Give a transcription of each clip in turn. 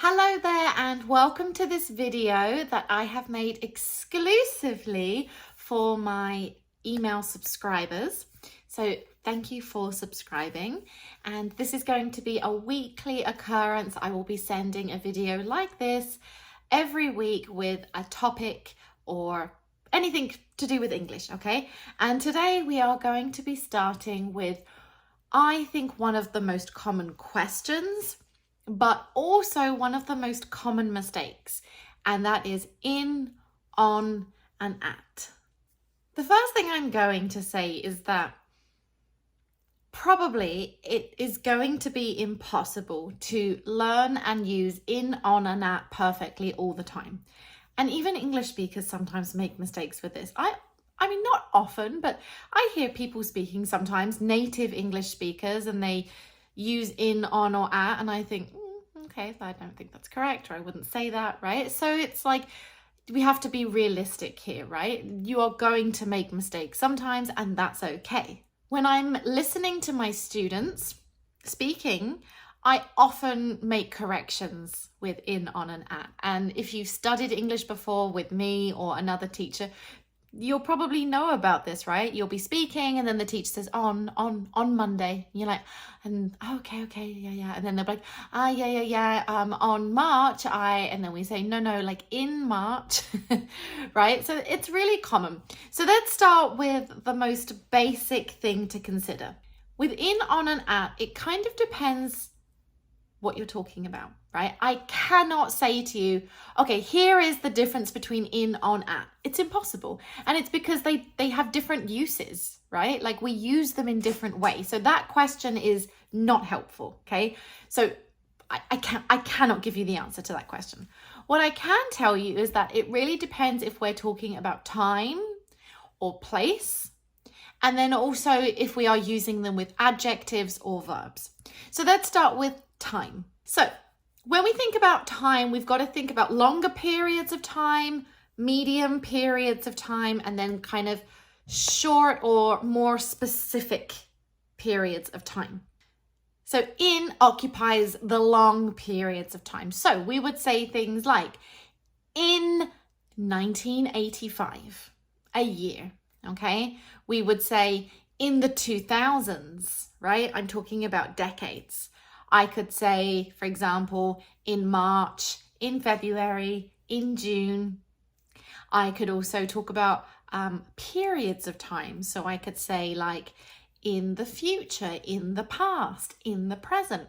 Hello there and welcome to this video that I have made exclusively for my email subscribers. So thank you for subscribing, and this is going to be a weekly occurrence. I will be sending a video like this every week with a topic or anything to do with English, okay? And today we are going to be starting with, I think, one of the most common questions, but also one of the most common mistakes, and that is in, on, and at. The first thing I'm going to say is that probably it is going to be impossible to learn and use in, on, and at perfectly all the time. And even English speakers sometimes make mistakes with this. I mean, not often, but I hear people speaking sometimes, native English speakers, and they use in, on, or at, and I think, okay, I don't think that's correct, or I wouldn't say that, right? So it's like, we have to be realistic here, right? You are going to make mistakes sometimes, and that's okay. When I'm listening to my students speaking, I often make corrections with in, on, and at. And if you've studied English before with me or another teacher, you'll probably know about this, right? You'll be speaking and then the teacher says on Monday. And you're like, and okay, yeah. And then they're like, on March, and then we say, no, like in March, right? So it's really common. So let's start with the most basic thing to consider. With in, on, and at, it kind of depends what you're talking about, right? I cannot say to you, okay, here is the difference between in, on, at. It's impossible. And it's because they have different uses, right? Like we use them in different ways. So that question is not helpful, okay? So I cannot give you the answer to that question. What I can tell you is that it really depends if we're talking about time or place, and then also if we are using them with adjectives or verbs. So let's start with time. So when we think about time, we've got to think about longer periods of time, medium periods of time, and then kind of short or more specific periods of time. So in occupies the long periods of time. So we would say things like in 1985, a year, okay? We would say in the 2000s, right? I'm talking about decades. I could say, for example, in March, in February, in June. I could also talk about periods of time. So I could say like in the future, in the past, in the present.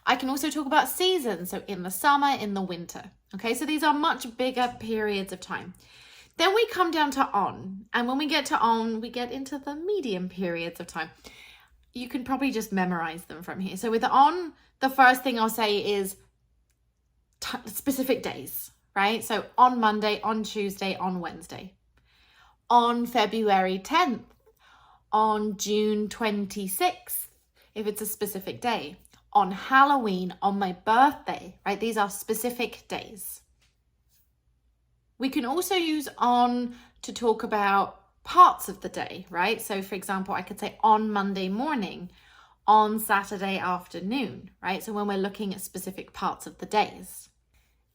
I can also talk about seasons. So in the summer, in the winter. Okay, so these are much bigger periods of time. Then we come down to on. And when we get to on, we get into the medium periods of time. You can probably just memorize them from here. So with on, the first thing I'll say is specific days, right? So on Monday, on Tuesday, on Wednesday, on February 10th, on June 26th, if it's a specific day, on Halloween, on my birthday, right? These are specific days. We can also use on to talk about parts of the day, right? So for example, I could say on Monday morning, on Saturday afternoon, right? So when we're looking at specific parts of the days.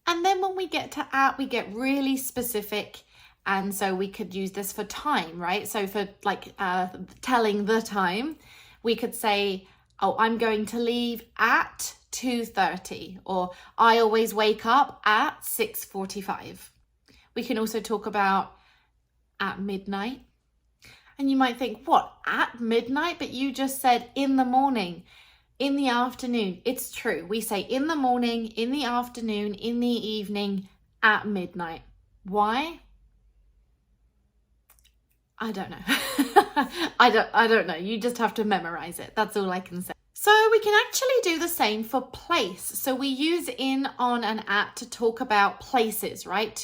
And then when we get to at, we get really specific. And so we could use this for time, right? So for like telling the time, we could say, oh, I'm going to leave at 2:30, or I always wake up at 6:45. We can also talk about at midnight. And you might think, what, at midnight? But you just said in the morning, in the afternoon. It's true. We say in the morning, in the afternoon, in the evening, at midnight. Why? I don't know. I don't know. You just have to memorize it. That's all I can say. So we can actually do the same for place. So we use in, on, and at to talk about places, right?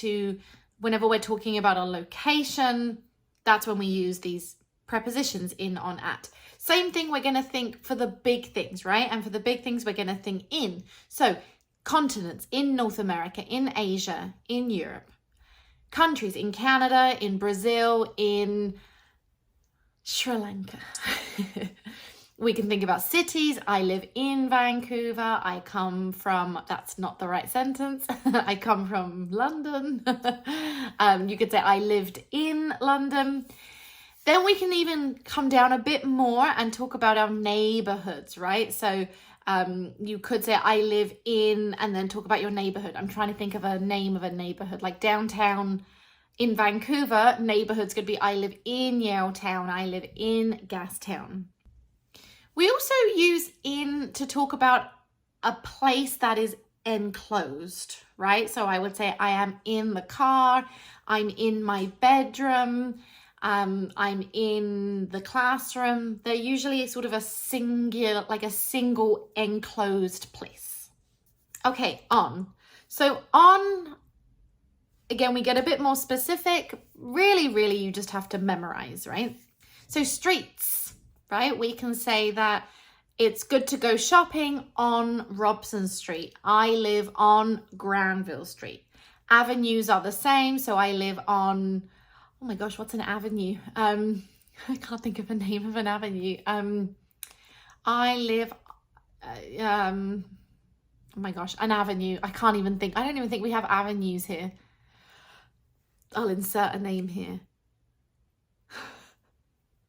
Whenever we're talking about a location, that's when we use these prepositions in, on, at. Same thing, we're going to think for the big things, right? And for the big things, we're going to think in. So continents, in North America, in Asia, in Europe. Countries, in Canada, in Brazil, in Sri Lanka. We can think about cities. I live in Vancouver. I come from, that's not the right sentence. I come from London. You could say I lived in London. Then we can even come down a bit more and talk about our neighborhoods, right? So you could say I live in, and then talk about your neighborhood. I'm trying to think of a name of a neighborhood, like downtown in Vancouver. Neighborhoods could be I live in Yaletown, I live in Gastown. We also use in to talk about a place that is enclosed, right? So I would say I am in the car, I'm in my bedroom, I'm in the classroom. They're usually sort of a singular, like a single enclosed place. Okay, on. So on, again, we get a bit more specific. Really, you just have to memorize, right? So streets. Right? We can say that it's good to go shopping on Robson Street. I live on Granville Street. Avenues are the same. So I live on, oh my gosh, what's an avenue? I can't think of the name of an avenue. I live, oh my gosh, an avenue. I don't even think we have avenues here. I'll insert a name here.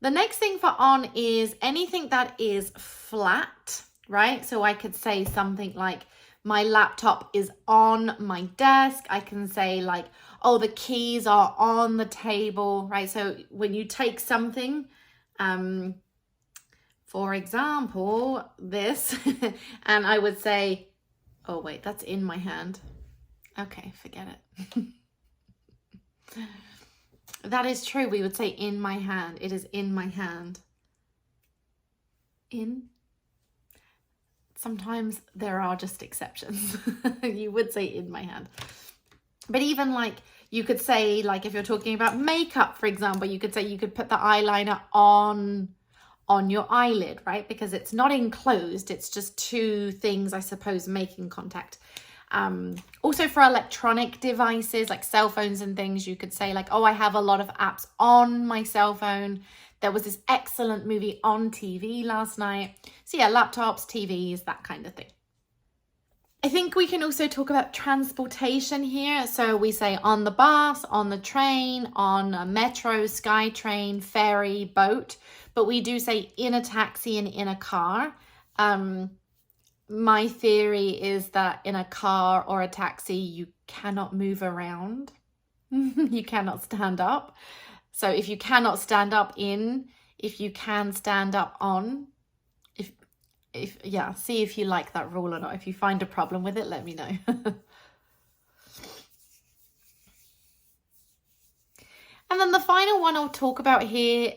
The next thing for on is anything that is flat, right? So I could say something like, my laptop is on my desk. I can say like, oh, the keys are on the table, right? So when you take something, for example, this, and I would say, oh wait, that's in my hand. Okay, forget it. That is true. We would say in my hand. It is in my hand. In. Sometimes there are just exceptions. You would say in my hand. But even like, you could say, like if you're talking about makeup, for example, you could say you could put the eyeliner on your eyelid, right? Because it's not enclosed. It's just two things, I suppose, making contact. Also for electronic devices like cell phones and things, you could say like, oh, I have a lot of apps on my cell phone. There was this excellent movie on TV last night. So yeah, laptops, TVs, that kind of thing. I think we can also talk about transportation here. So we say on the bus, on the train, on a metro, SkyTrain, ferry, boat. But we do say in a taxi and in a car. My theory is that in a car or a taxi, you cannot move around. You cannot stand up. So if you cannot stand up in, if you can stand up on, see if you like that rule or not. If you find a problem with it, let me know. And then the final one I'll talk about here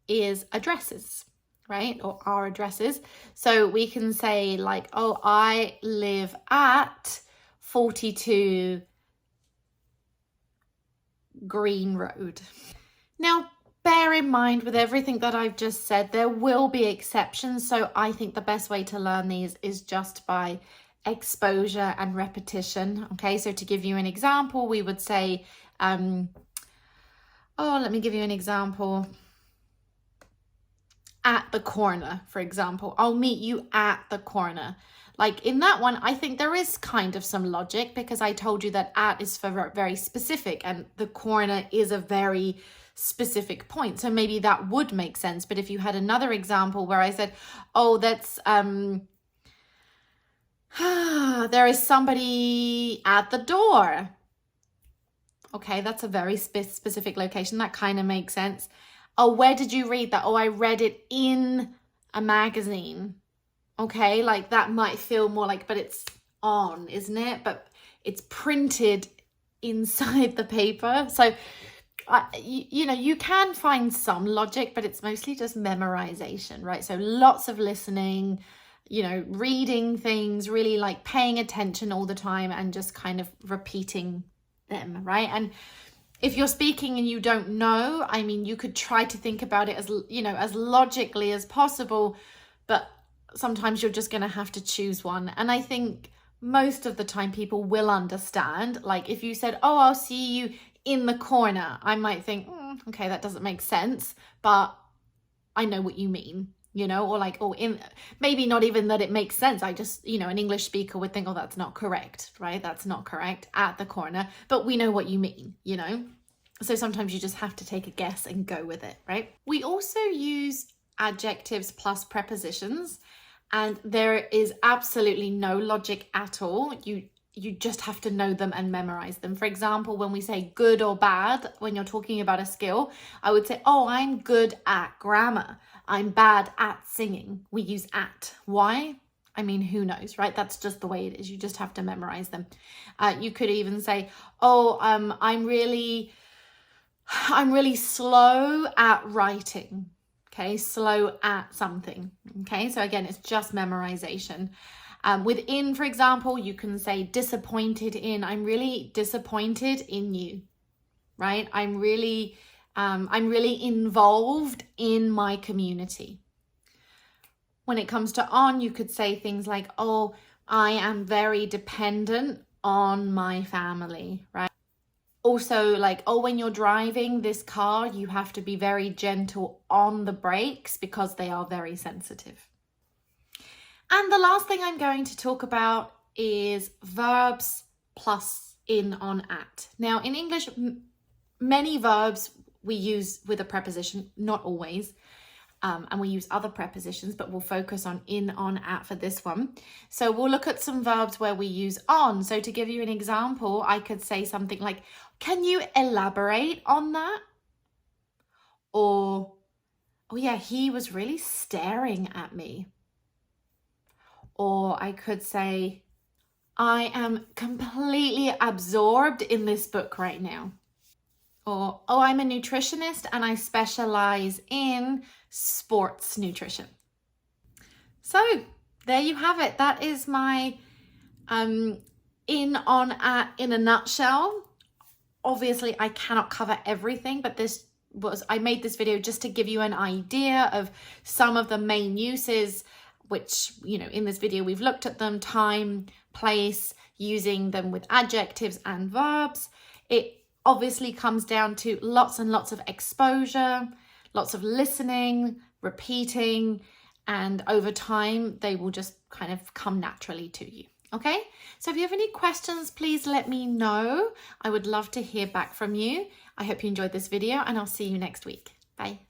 is addresses. Right? Or our addresses. So we can say like, oh, I live at 42 Green Road. Now, bear in mind with everything that I've just said, there will be exceptions. So I think the best way to learn these is just by exposure and repetition. Okay, so to give you an example, we would say, let me give you an example. At the corner, for example. I'll meet you at the corner. Like in that one, I think there is kind of some logic because I told you that at is for very specific and the corner is a very specific point. So maybe that would make sense. But if you had another example where I said, oh, that's, there is somebody at the door. Okay, that's a very specific location. That kind of makes sense. Oh, where did you read that? Oh, I read it in a magazine. Okay, like that might feel more like, but it's on, isn't it? But it's printed inside the paper. So, you can find some logic, but it's mostly just memorization, right? So lots of listening, reading things, really like paying attention all the time and just kind of repeating them, right? And if you're speaking and you don't know, I mean, you could try to think about it as, as logically as possible, but sometimes you're just going to have to choose one. And I think most of the time people will understand. Like if you said, oh, I'll see you in the corner, I might think, okay, that doesn't make sense, but I know what you mean. you know, or like, or in, maybe not even that it makes sense. I just, you know, an English speaker would think, oh, that's not correct, right? That's not correct at the corner, but we know what you mean, you know? So sometimes you just have to take a guess and go with it, right? We also use adjectives plus prepositions, and there is absolutely no logic at all. You just have to know them and memorize them. For example, when we say good or bad, when you're talking about a skill, I would say, oh, I'm good at grammar. I'm bad at singing. We use at. Why? I mean, who knows, right? That's just the way it is. You just have to memorize them. You could even say, oh, I'm really slow at writing. Okay, slow at something. Okay, so again, it's just memorization. Within, for example, you can say disappointed in. I'm really disappointed in you, right? I'm really involved in my community. When it comes to on, you could say things like, oh, I am very dependent on my family, right? Also, like, oh, when you're driving this car, you have to be very gentle on the brakes because they are very sensitive. And the last thing I'm going to talk about is verbs plus in, on, at. Now, in English, many verbs we use with a preposition, not always, and we use other prepositions, but we'll focus on in, on, at for this one. So we'll look at some verbs where we use on. So to give you an example, I could say something like, can you elaborate on that? Or, oh yeah, he was really staring at me. Or I could say, I am completely absorbed in this book right now. Or, oh, I'm a nutritionist and I specialize in sports nutrition. So there you have it. That is my in, on, at in a nutshell. Obviously, I cannot cover everything, but I made this video just to give you an idea of some of the main uses, which, you know, in this video, we've looked at them: time, place, using them with adjectives and verbs. It obviously comes down to lots and lots of exposure, lots of listening, repeating, and over time, they will just kind of come naturally to you. Okay, so if you have any questions, please let me know. I would love to hear back from you. I hope you enjoyed this video, and I'll see you next week. Bye.